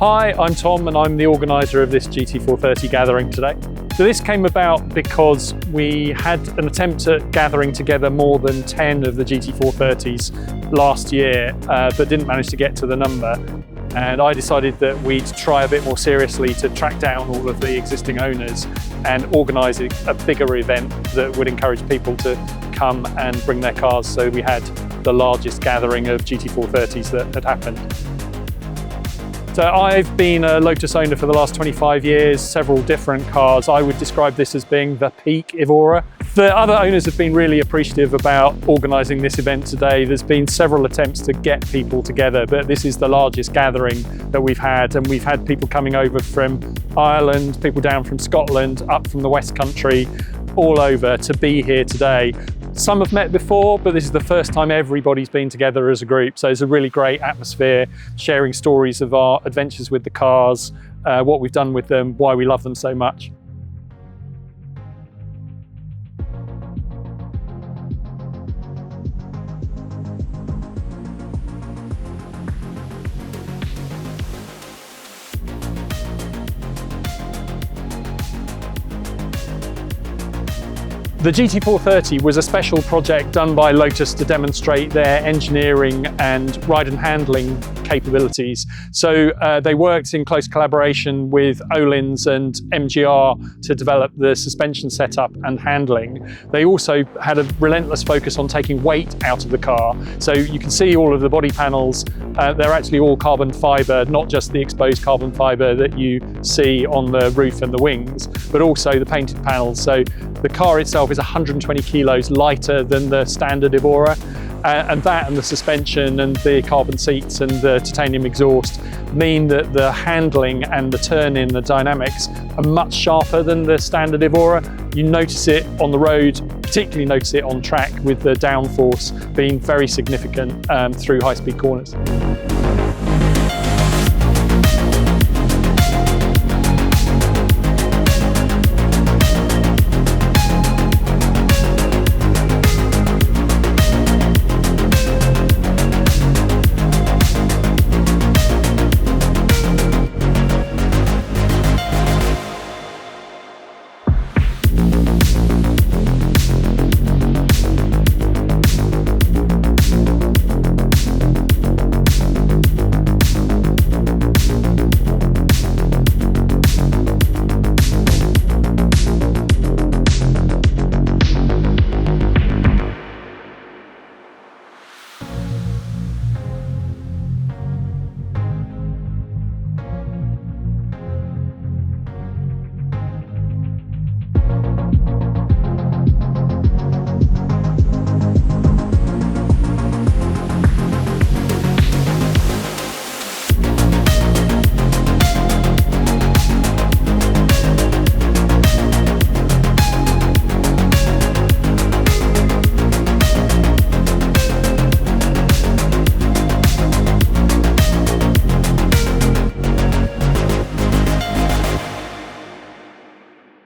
Hi, I'm Tom and I'm the organiser of this GT430 gathering today. So this came about because we had an attempt at gathering together more than 10 of the GT430s last year, but didn't manage to get to the number. And I decided that we'd try a bit more seriously to track down all of the existing owners and organise a bigger event that would encourage people to come and bring their cars. So we had the largest gathering of GT430s that had happened. So I've been a Lotus owner for the last 25 years, several different cars. I would describe this as being the peak Evora. The other owners have been really appreciative about organising this event today. There's been several attempts to get people together, but this is the largest gathering that we've had, and we've had people coming over from Ireland, people down from Scotland, up from the West Country, all over to be here today. Some have met before, but this is the first time everybody's been together as a group. So it's a really great atmosphere, sharing stories of our adventures with the cars, what we've done with them, why we love them so much. The GT430 was a special project done by Lotus to demonstrate their engineering and ride and handling capabilities. So they worked in close collaboration with Öhlins and MGR to develop the suspension setup and handling. They also had a relentless focus on taking weight out of the car. So you can see all of the body panels, they're actually all carbon fibre, not just the exposed carbon fibre that you see on the roof and the wings, but also the painted panels. So the car itself is 120 kilos lighter than the standard Evora, and that and the suspension and the carbon seats and the titanium exhaust mean that the handling and the turn-in, the dynamics are much sharper than the standard Evora. You notice it on the road, particularly notice it on track with the downforce being very significant through high-speed corners.